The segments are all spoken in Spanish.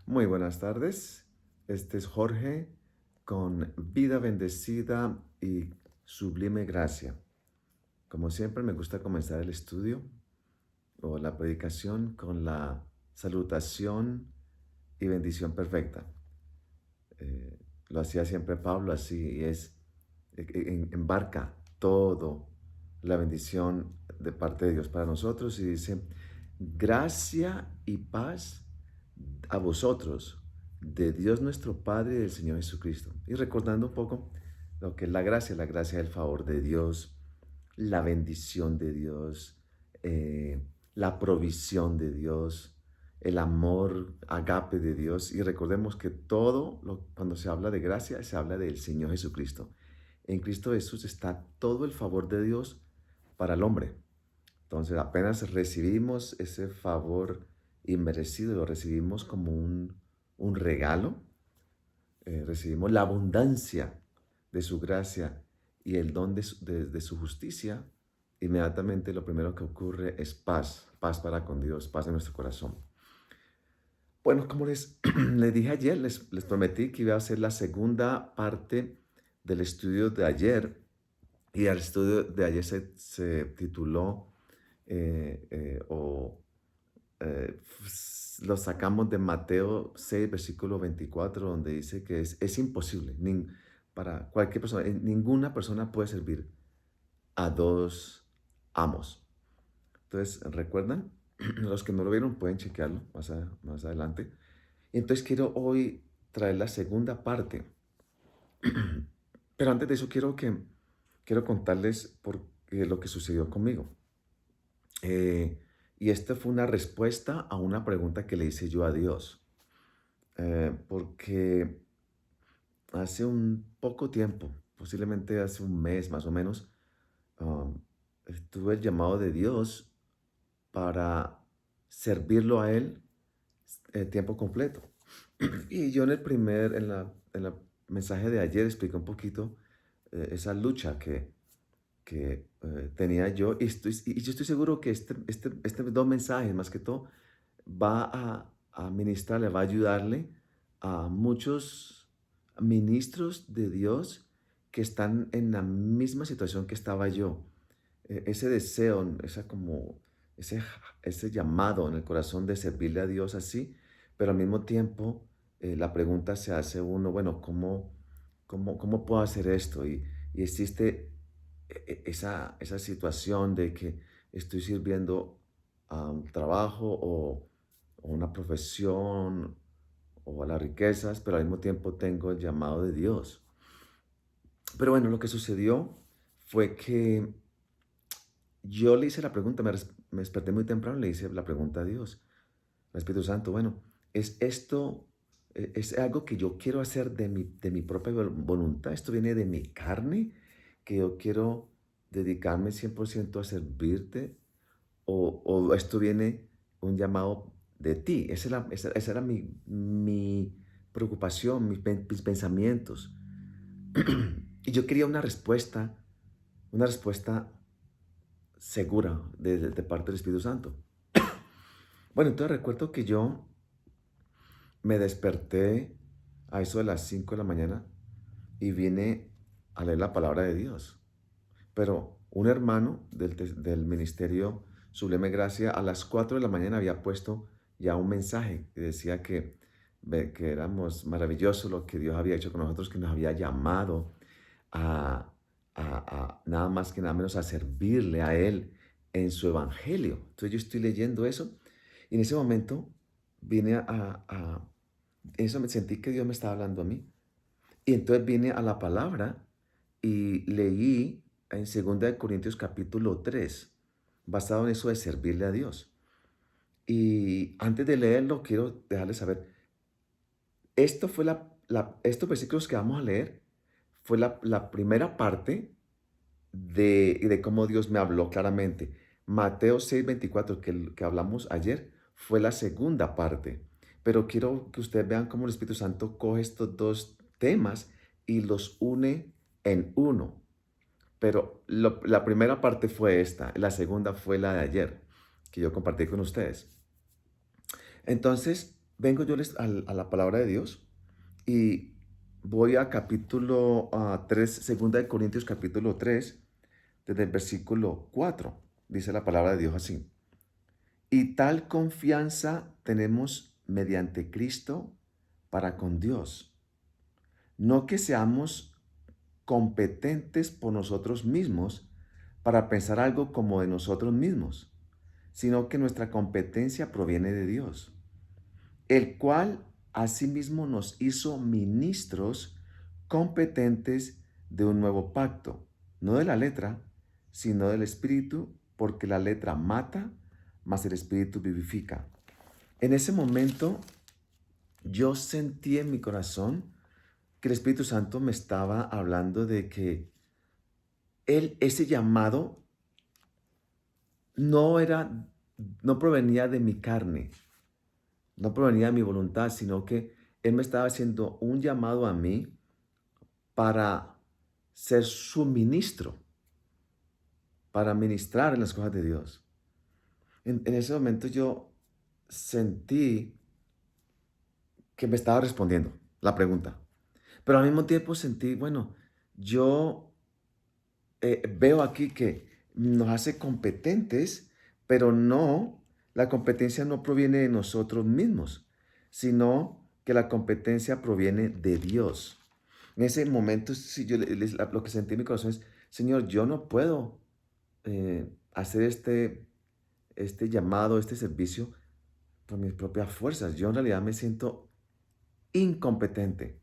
Muy buenas tardes. Este es Jorge con Vida Bendecida y Sublime Gracia. Como siempre, me gusta comenzar el estudio o la predicación con la salutación y bendición perfecta. Lo hacía siempre Pablo así y embarca todo la bendición de parte de Dios para nosotros y dice, gracia y paz a vosotros, de Dios nuestro Padre y del Señor Jesucristo. Y recordando un poco lo que es la gracia del favor de Dios, la bendición de Dios, la provisión de Dios, el amor agape de Dios. Y recordemos que cuando se habla de gracia, se habla del Señor Jesucristo. En Cristo Jesús está todo el favor de Dios para el hombre. Entonces apenas recibimos ese favor inmerecido, lo recibimos como un regalo, recibimos la abundancia de su gracia y el don de su justicia, inmediatamente lo primero que ocurre es paz, paz para con Dios, paz en nuestro corazón. Bueno, como les dije ayer, les prometí que iba a hacer la segunda parte del estudio de ayer, y el estudio de ayer se tituló o lo sacamos de Mateo 6, versículo 24, donde dice que es imposible para cualquier persona, ninguna persona puede servir a dos amos. Entonces, ¿recuerdan? Los que no lo vieron pueden chequearlo más adelante. Entonces quiero hoy traer la segunda parte. Pero antes de eso quiero contarles lo que sucedió conmigo. Y esta fue una respuesta a una pregunta que le hice yo a Dios. Porque hace un poco tiempo, posiblemente hace un mes más o menos, um, tuve el llamado de Dios para servirlo a Él tiempo completo. Y yo en la mensaje de ayer expliqué un poquito esa lucha que tenía yo. Y yo estoy seguro que este dos mensajes, más que todo, va a ministrarle, va a ayudarle a muchos ministros de Dios que están en la misma situación que estaba yo. Ese deseo, ese, ese llamado en el corazón de servirle a Dios así, pero al mismo tiempo la pregunta se hace uno, bueno, ¿cómo puedo hacer esto? Y existe esa situación de que estoy sirviendo a un trabajo o una profesión o a las riquezas, pero al mismo tiempo tengo el llamado de Dios. Pero bueno, lo que sucedió fue que yo le hice la pregunta, me desperté muy temprano, le hice la pregunta a Dios, al Espíritu Santo, bueno, ¿es esto, es algo que yo quiero hacer de mi propia voluntad? ¿Esto viene de mi carne? ¿Que yo quiero dedicarme 100% a servirte? ¿O esto viene un llamado de ti? Esa era mi preocupación, mis pensamientos. Y yo quería una respuesta segura de parte del Espíritu Santo. Bueno, entonces recuerdo que yo me desperté a eso de las 5 de la mañana y vine a leer la palabra de Dios. Pero un hermano del ministerio Sublime Gracia a las 4 de la mañana había puesto ya un mensaje que decía que éramos maravillosos lo que Dios había hecho con nosotros, que nos había llamado a, a nada más que nada menos a servirle a Él en su evangelio. Entonces yo estoy leyendo eso y en ese momento vine eso me sentí que Dios me estaba hablando a mí. Y entonces vine a la palabra y leí en 2 Corintios capítulo 3 basado en eso de servirle a Dios. Y antes de leerlo, quiero dejarles saber, estos versículos que vamos a leer fue la primera parte de cómo Dios me habló claramente. Mateo 6:24, que hablamos ayer, fue la segunda parte. Pero quiero que ustedes vean cómo el Espíritu Santo coge estos dos temas y los une en uno. Pero la primera parte fue esta, la segunda fue la de ayer, que yo compartí con ustedes. Entonces, vengo yo a la palabra de Dios y voy a capítulo 3, segunda de Corintios capítulo 3, desde el versículo 4. Dice la palabra de Dios así. Y tal confianza tenemos mediante Cristo para con Dios. No que seamos competentes por nosotros mismos para pensar algo como de nosotros mismos, sino que nuestra competencia proviene de Dios, el cual asimismo nos hizo ministros competentes de un nuevo pacto, no de la letra, sino del Espíritu, porque la letra mata, mas el Espíritu vivifica. En ese momento yo sentí en mi corazón que el Espíritu Santo me estaba hablando de que ese llamado no era, no provenía de mi carne, no provenía de mi voluntad, sino que Él me estaba haciendo un llamado a mí para ser su ministro, para ministrar en las cosas de Dios. En ese momento yo sentí que me estaba respondiendo la pregunta, pero al mismo tiempo sentí, bueno, yo veo aquí que nos hace competentes, pero no, la competencia no proviene de nosotros mismos, sino que la competencia proviene de Dios. En ese momento, sí, lo que sentí en mi corazón es, Señor, yo no puedo hacer este llamado, este servicio por mis propias fuerzas. Yo en realidad me siento incompetente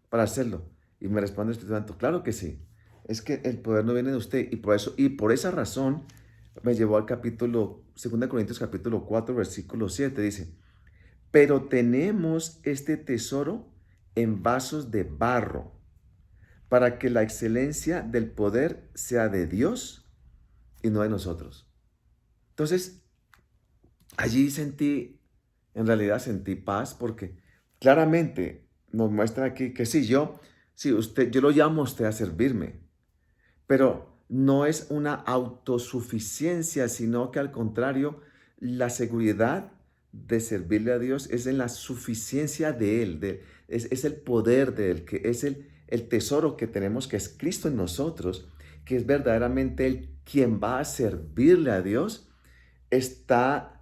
para hacerlo. Y me responde el Espíritu Santo, claro que sí. Es que el poder no viene de usted y por eso y por esa razón me llevó al capítulo 2 Corintios capítulo 4 versículo 7 dice, "Pero tenemos este tesoro en vasos de barro, para que la excelencia del poder sea de Dios y no de nosotros." Entonces, allí sentí, en realidad sentí paz porque claramente nos muestra aquí que sí, yo lo llamo a usted a servirme, pero no es una autosuficiencia, sino que al contrario, la seguridad de servirle a Dios es en la suficiencia de Él, es el poder de Él, que es el tesoro que tenemos, que es Cristo en nosotros, que es verdaderamente Él quien va a servirle a Dios. Está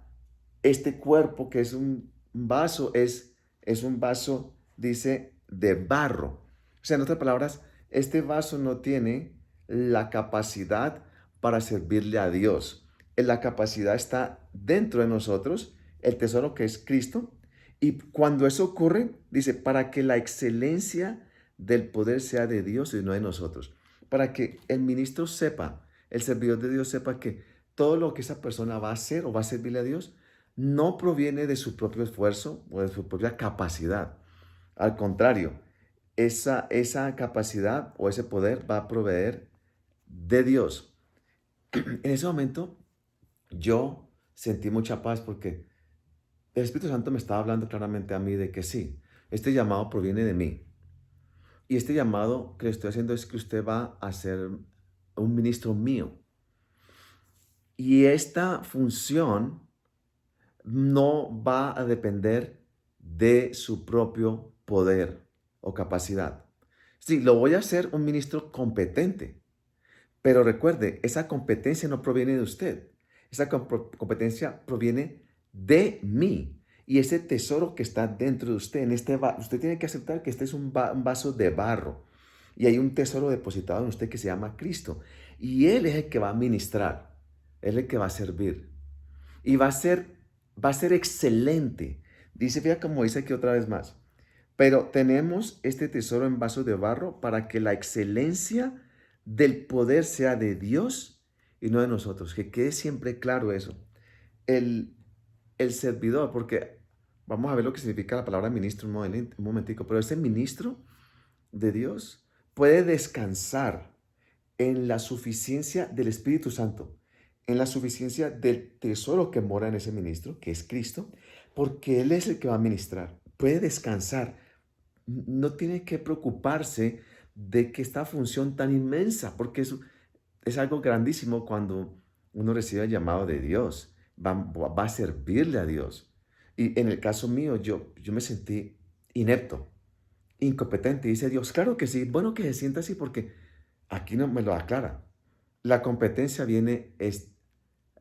este cuerpo que es un vaso, es un vaso, dice, de barro. O sea, en otras palabras, este vaso no tiene la capacidad para servirle a Dios. La capacidad está dentro de nosotros, el tesoro que es Cristo. Y cuando eso ocurre, dice, para que la excelencia del poder sea de Dios y no de nosotros. Para que el ministro sepa, el servidor de Dios sepa que todo lo que esa persona va a hacer o va a servirle a Dios no proviene de su propio esfuerzo o de su propia capacidad. Al contrario, esa capacidad o ese poder va a proveer de Dios. En ese momento yo sentí mucha paz porque el Espíritu Santo me estaba hablando claramente a mí de que sí, este llamado proviene de mí. Y este llamado que le estoy haciendo es que usted va a ser un ministro mío. Y esta función no va a depender de su propio poder o capacidad. Sí, lo voy a hacer un ministro competente, pero recuerde, esa competencia no proviene de usted. Esa competencia proviene de mí. Y ese tesoro que está dentro de usted, usted tiene que aceptar que este es un vaso de barro. Y hay un tesoro depositado en usted que se llama Cristo. Y Él es el que va a ministrar. Él es el que va a servir. Y va a ser excelente. Dice, fíjate como dice aquí otra vez más. Pero tenemos este tesoro en vasos de barro para que la excelencia del poder sea de Dios y no de nosotros. Que quede siempre claro eso. El, el servidor, porque vamos a ver lo que significa la palabra ministro un momentico, pero ese ministro de Dios puede descansar en la suficiencia del Espíritu Santo, en la suficiencia del tesoro que mora en ese ministro, que es Cristo, porque Él es el que va a ministrar. Puede descansar, no tiene que preocuparse de que esta función tan inmensa, porque es algo grandísimo cuando uno recibe el llamado de Dios, va a servirle a Dios. Y en el caso mío, yo me sentí inepto, incompetente. Y dice Dios, claro que sí, bueno que se sienta así porque aquí no me lo aclara. La competencia viene es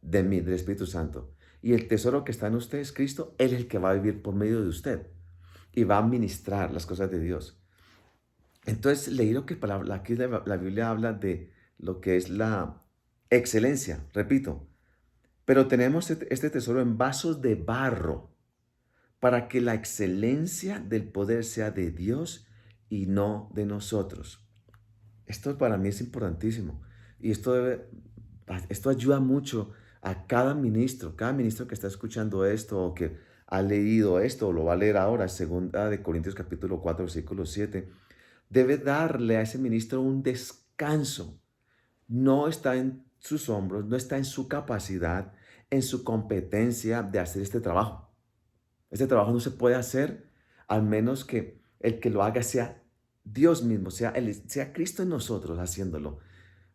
de mí, del Espíritu Santo. Y el tesoro que está en usted es Cristo, Él es el que va a vivir por medio de usted y va a ministrar las cosas de Dios. Entonces, leí lo que aquí la Biblia habla de lo que es la excelencia, repito, pero tenemos este tesoro en vasos de barro para que la excelencia del poder sea de Dios y no de nosotros. Esto para mí es importantísimo y esto ayuda mucho a cada ministro que está escuchando esto o que ha leído esto o lo va a leer ahora, segunda de Corintios capítulo 4 versículo 7, debe darle a ese ministro un descanso. No está en sus hombros, no está en su capacidad, en su competencia de hacer este trabajo. Este trabajo no se puede hacer al menos que el que lo haga sea Dios mismo, sea Cristo en nosotros haciéndolo.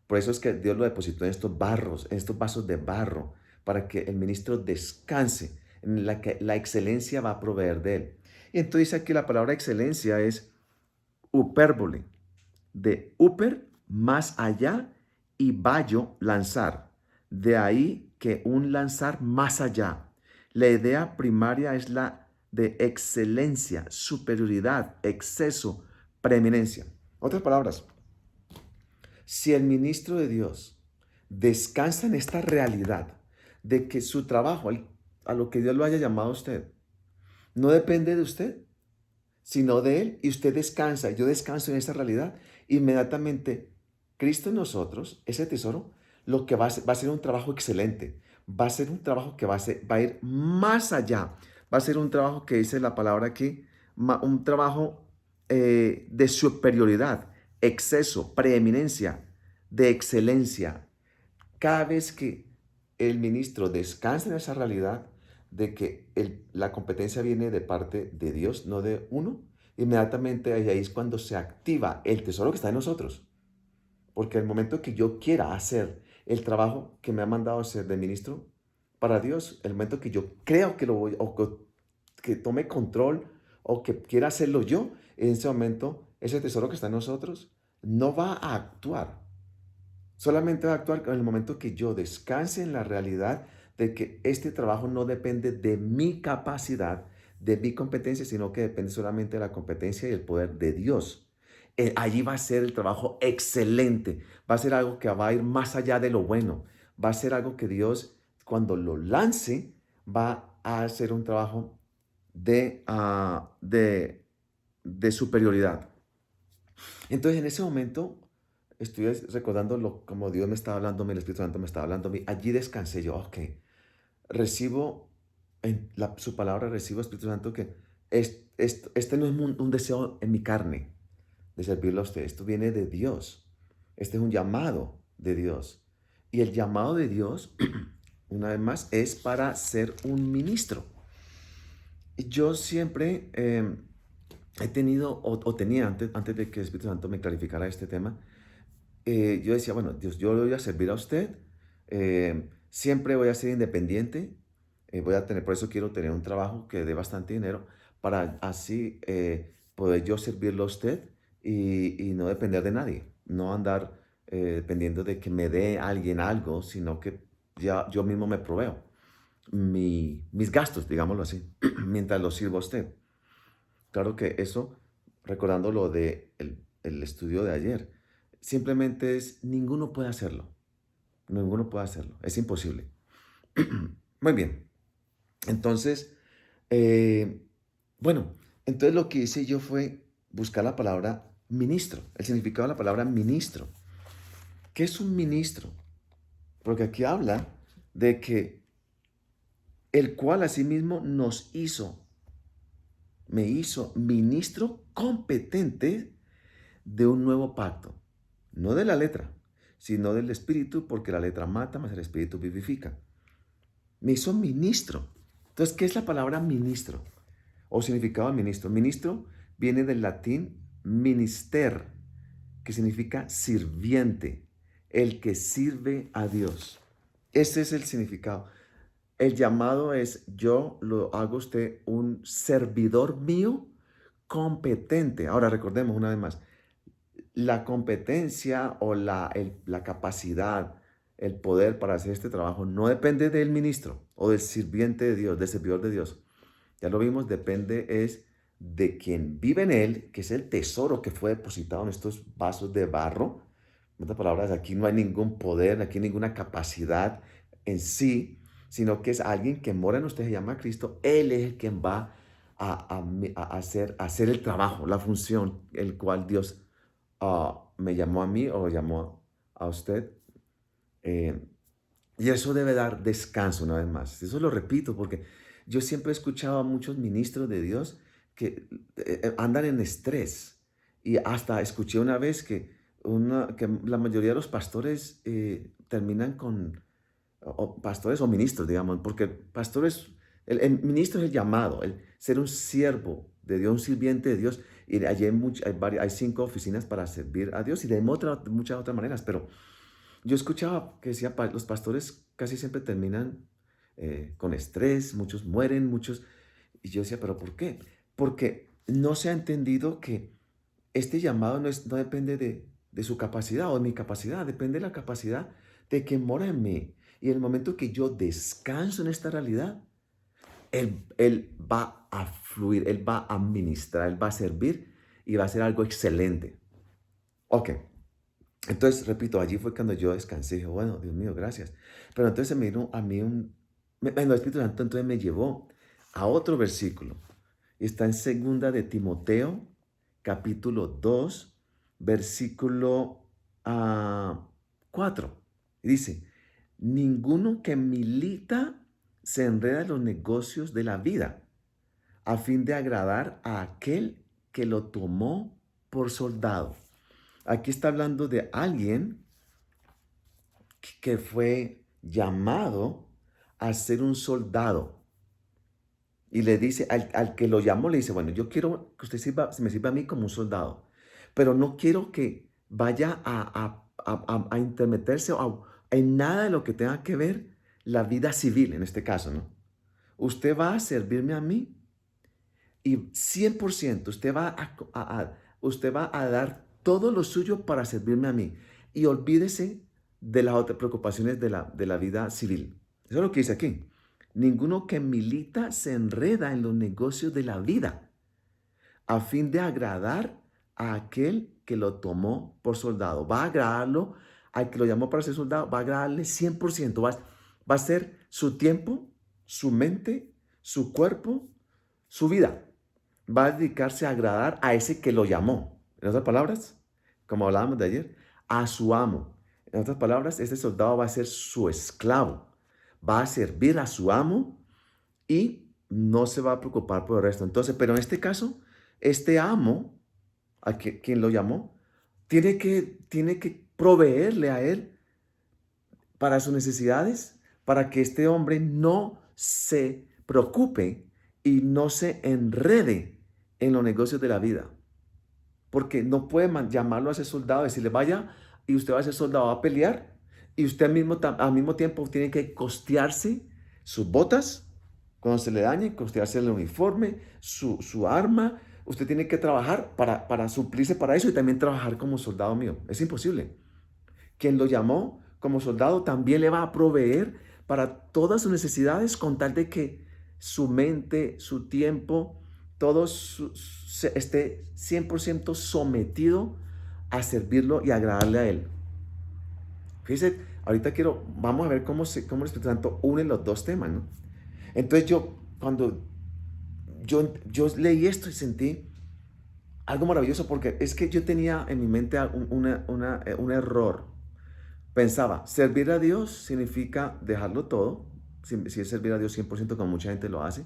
Por eso es que Dios lo depositó en estos barros, en estos vasos de barro, para que el ministro descanse, en la que la excelencia va a proveer de él. Y entonces aquí la palabra excelencia es upérbole, de upper, más allá, y bayo, lanzar. De ahí que un lanzar más allá. La idea primaria es la de excelencia, superioridad, exceso, preeminencia. Otras palabras, si el ministro de Dios descansa en esta realidad de que su trabajo, a lo que Dios lo haya llamado a usted, no depende de usted, sino de Él, y usted descansa, yo descanso en esa realidad, inmediatamente Cristo en nosotros, ese tesoro, lo que va a ser un trabajo excelente, va a ser un trabajo que va a ir más allá, va a ser un trabajo que dice la palabra aquí, un trabajo de superioridad, exceso, preeminencia, de excelencia. Cada vez que el ministro descansa en esa realidad de que la competencia viene de parte de Dios, no de uno, inmediatamente ahí es cuando se activa el tesoro que está en nosotros. Porque el momento que yo quiera hacer el trabajo que me ha mandado hacer de ministro para Dios, el momento que yo creo que lo voy, que tome control o que quiera hacerlo yo, en ese momento ese tesoro que está en nosotros no va a actuar. Solamente va a actuar en el momento que yo descanse en la realidad de que este trabajo no depende de mi capacidad, de mi competencia, sino que depende solamente de la competencia y el poder de Dios. Allí va a ser el trabajo excelente, va a ser algo que va a ir más allá de lo bueno, va a ser algo que Dios cuando lo lance va a hacer un trabajo de superioridad. Entonces, en ese momento, estoy recordando como Dios me estaba hablando, el Espíritu Santo me estaba hablando a mí. Allí descansé yo, ok. Recibo su palabra, recibo Espíritu Santo que este no es un deseo en mi carne de servirlo a usted. Esto viene de Dios. Este es un llamado de Dios. Y el llamado de Dios, una vez más, es para ser un ministro. Y yo siempre he tenido, o tenía antes de que el Espíritu Santo me clarificara este tema, yo decía, bueno, Dios, yo le voy a servir a usted, siempre voy a ser independiente, por eso quiero tener un trabajo que dé bastante dinero, para así poder yo servirlo a usted y no depender de nadie, no andar dependiendo de que me dé alguien algo, sino que ya yo mismo me proveo mis gastos, digámoslo así, mientras lo sirvo a usted. Claro que eso, recordando lo de el estudio de ayer, simplemente es, ninguno puede hacerlo, ninguno puede hacerlo, es imposible. Muy bien, entonces, eh, bueno, entonces lo que hice yo fue buscar la palabra ministro, el significado de la palabra ministro. ¿Qué es un ministro? Porque aquí habla de que el cual asimismo me hizo ministro competente de un nuevo pacto, no de la letra, sino del espíritu, porque la letra mata, mas el espíritu vivifica. Me hizo ministro. Entonces, ¿qué es la palabra ministro? O significado de ministro. Ministro viene del latín minister, que significa sirviente, el que sirve a Dios. Ese es el significado. El llamado es, yo lo hago usted un servidor mío competente. Ahora recordemos una vez más, la competencia o la capacidad, el poder para hacer este trabajo no depende del ministro o del sirviente de Dios, del servidor de Dios. Ya lo vimos, depende es de quien vive en él, que es el tesoro que fue depositado en estos vasos de barro. En otras palabras, aquí no hay ningún poder, aquí ninguna capacidad en sí, sino que es alguien que mora en usted, se llama Cristo. Él es el quien va a hacer el trabajo, la función, el cual Dios me llamó a mí o llamó a usted. eh, y eso debe dar descanso una vez más. Eso lo repito porque yo siempre he escuchado a muchos ministros de Dios que andan en estrés. Y hasta escuché una vez que la mayoría de los pastores terminan con, o pastores o ministros, digamos, porque pastores, el ministro es el llamado, el ser un siervo de Dios, un sirviente de Dios. Y allí hay 5 oficinas para servir a Dios y de muchas otras maneras, pero yo escuchaba que decía, los pastores casi siempre terminan con estrés, muchos mueren, muchos... Y yo decía, ¿pero por qué? Porque no se ha entendido que este llamado no depende de su capacidad o de mi capacidad, depende de la capacidad de quien mora en mí. Y en el momento que yo descanso en esta realidad, él va a fluir, Él va a ministrar, Él va a servir y va a hacer algo excelente. Ok, entonces, repito, allí fue cuando yo descansé. Dije, bueno, Dios mío, gracias. Pero entonces me vino a mí el Espíritu Santo entonces me llevó a otro versículo. Y está en segunda de Timoteo, capítulo 2, versículo 4. Y dice, ninguno que milita se enreda en los negocios de la vida a fin de agradar a aquel que lo tomó por soldado. Aquí está hablando de alguien que fue llamado a ser un soldado. Y le dice, al que lo llamó, le dice, bueno, yo quiero que usted me sirva a mí como un soldado, pero no quiero que vaya a intermeterse en nada de lo que tenga que ver la vida civil, en este caso, ¿no? Usted va a servirme a mí y 100% usted va a dar todo lo suyo para servirme a mí. Y olvídese de las otras preocupaciones de la vida civil. Eso es lo que dice aquí. Ninguno que milita se enreda en los negocios de la vida a fin de agradar a aquel que lo tomó por soldado. Va a agradarlo al que lo llamó para ser soldado, va a agradarle 100%. Va a ser su tiempo, su mente, su cuerpo, su vida. Va a dedicarse a agradar a ese que lo llamó. En otras palabras, como hablábamos de ayer, a su amo. En otras palabras, este soldado va a ser su esclavo. Va a servir a su amo y no se va a preocupar por el resto. Entonces, pero en este caso, este amo, quien lo llamó, tiene que proveerle a él para sus necesidades, para que este hombre no se preocupe y no se enrede en los negocios de la vida. Porque no puede llamarlo a ese soldado, decirle, vaya y usted va a ser soldado, va a pelear y usted al mismo tiempo tiene que costearse sus botas cuando se le dañe, costearse el uniforme, su arma. Usted tiene que trabajar para suplirse para eso y también trabajar como soldado mío. Es imposible. Quien lo llamó como soldado también le va a proveer para todas sus necesidades con tal de que su mente, su tiempo, todo esté 100% sometido a servirlo y agradarle a él. Fíjense, ahorita vamos a ver cómo el Espíritu Santo une los dos temas, ¿no? Entonces cuando yo leí esto y sentí algo maravilloso porque es que yo tenía en mi mente un error. Pensaba, servir a Dios significa dejarlo todo. Si es servir a Dios 100%, como mucha gente lo hace.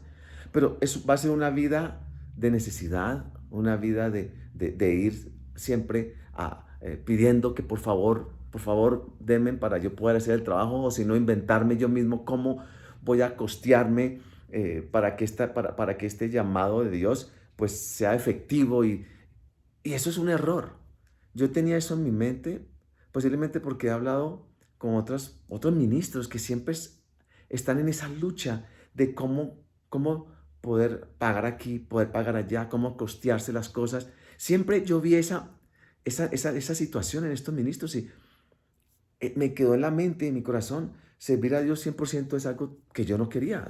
Pero eso va a ser una vida de necesidad, una vida de ir siempre pidiendo que por favor, denme para yo poder hacer el trabajo, o si no, inventarme yo mismo cómo voy a costearme para que este llamado de Dios pues sea efectivo. Y eso es un error. Yo tenía eso en mi mente, posiblemente porque he hablado con otros ministros que siempre están en esa lucha de cómo poder pagar aquí, poder pagar allá, cómo costearse las cosas. Siempre yo vi esa situación en estos ministros y me quedó en la mente, en mi corazón, servir a Dios 100% es algo que yo no quería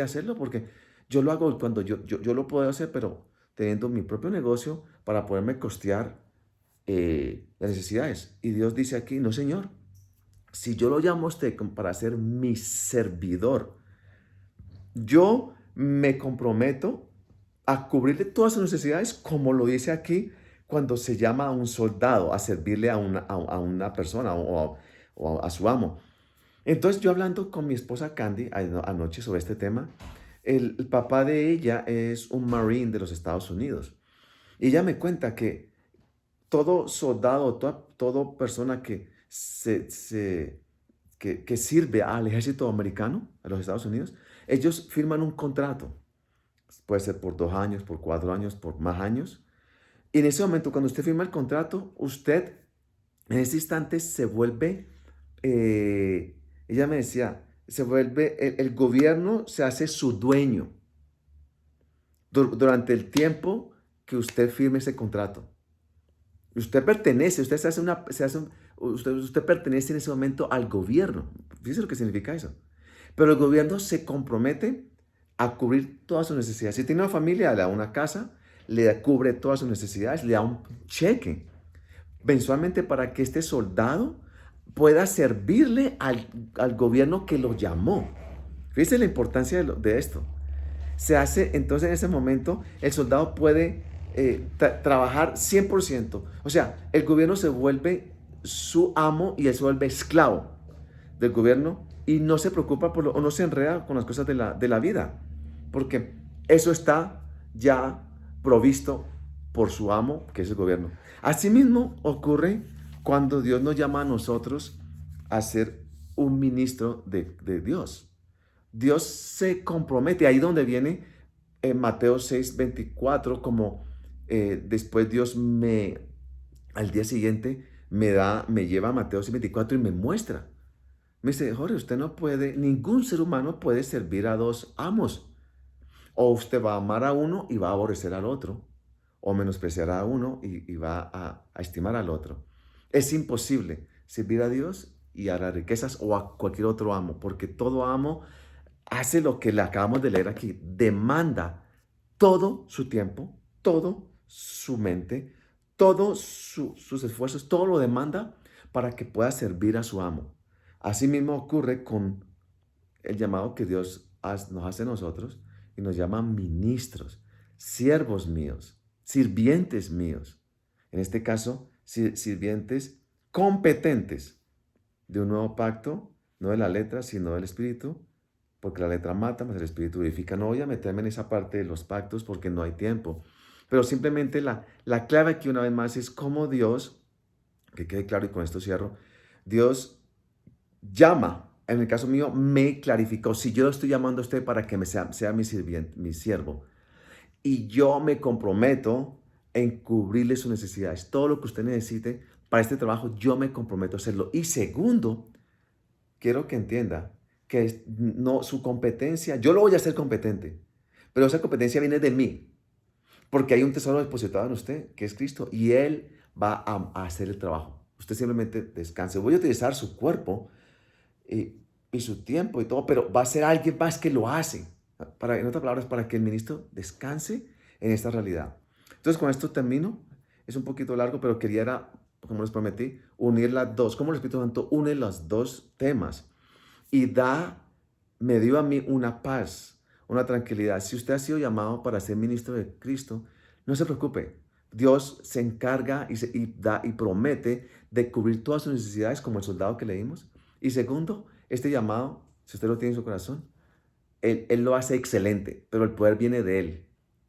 hacerlo porque yo lo hago cuando yo lo puedo hacer, pero teniendo mi propio negocio para poderme costear las necesidades. Y Dios dice aquí, no señor, si yo lo llamo a usted para ser mi servidor, yo me comprometo a cubrirle todas sus necesidades, como lo dice aquí, cuando se llama a un soldado a servirle a una persona o a su amo. Entonces yo hablando con mi esposa Candy anoche sobre este tema, el papá de ella es un Marine de los Estados Unidos. Y ella me cuenta que todo soldado, toda persona que sirve al ejército americano, a los Estados Unidos, ellos firman un contrato. Puede ser por 2 años, por 4 años, por más años. Y en ese momento, cuando usted firma el contrato, usted en ese instante se vuelve, ella me decía, se vuelve, el gobierno se hace su dueño durante el tiempo que usted firme ese contrato. Usted pertenece, usted se hace una, se hace usted pertenece en ese momento al gobierno. Fíjese lo que significa eso. Pero el gobierno se compromete a cubrir todas sus necesidades. Si tiene una familia, le da una casa, le cubre todas sus necesidades, le da un cheque mensualmente para que este soldado pueda servirle al gobierno que lo llamó. Fíjese la importancia de esto. Se hace, entonces en ese momento, el soldado puede trabajar 100%. O sea, el gobierno se vuelve su amo y él se vuelve esclavo del gobierno y no se preocupa o no se enreda con las cosas de la vida, porque eso está ya provisto por su amo, que es el gobierno. Asimismo ocurre cuando Dios nos llama a nosotros a ser un ministro de Dios. Dios se compromete, ahí donde viene en Mateo 6:24, como después Dios al día siguiente me lleva a Mateo 6:24 y me muestra. Me dice, Jorge, usted no puede, ningún ser humano puede servir a dos amos. O usted va a amar a uno y va a aborrecer al otro, o menospreciar a uno y va a estimar al otro. Es imposible servir a Dios y a las riquezas o a cualquier otro amo, porque todo amo hace lo que le acabamos de leer aquí, demanda todo su tiempo, todo su mente, todos sus esfuerzos, todo lo demanda para que pueda servir a su amo. Asimismo ocurre con el llamado que Dios nos hace a nosotros y nos llama ministros, siervos míos, sirvientes míos. En este caso, sirvientes competentes de un nuevo pacto, no de la letra, sino del espíritu, porque la letra mata, mas el espíritu vivifica. No voy a meterme en esa parte de los pactos porque no hay tiempo, pero simplemente la clave aquí una vez más es cómo Dios, que quede claro y con esto cierro, Dios llama, en el caso mío, me clarificó. Si yo lo estoy llamando a usted para que sea mi sirviente, mi siervo, y yo me comprometo en cubrirle sus necesidades, todo lo que usted necesite para este trabajo, yo me comprometo a hacerlo. Y segundo, quiero que entienda que no, su competencia, yo lo voy a hacer competente, pero esa competencia viene de mí, porque hay un tesoro depositado en usted, que es Cristo, y Él va a hacer el trabajo. Usted simplemente descanse. Voy a utilizar su cuerpo y su tiempo y todo, pero va a ser alguien más que lo hace. En otras palabras, para que el ministro descanse en esta realidad. Entonces, con esto termino. Es un poquito largo, pero quería, como les prometí, unir las dos. Como el Espíritu Santo une los dos temas y me dio a mí una paz, una tranquilidad. Si usted ha sido llamado para ser ministro de Cristo, no se preocupe. Dios se encarga y promete de cubrir todas sus necesidades como el soldado que leímos. Y segundo, este llamado, si usted lo tiene en su corazón, él lo hace excelente, pero el poder viene de Él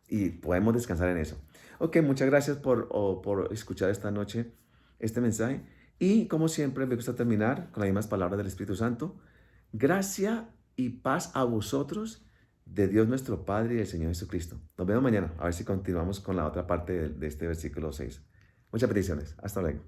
y podemos descansar en eso. Ok, muchas gracias por escuchar esta noche este mensaje. Y como siempre, me gusta terminar con las mismas palabras del Espíritu Santo. Gracia y paz a vosotros de Dios nuestro Padre y del Señor Jesucristo. Nos vemos mañana, a ver si continuamos con la otra parte de este versículo 6. Muchas bendiciones. Hasta luego.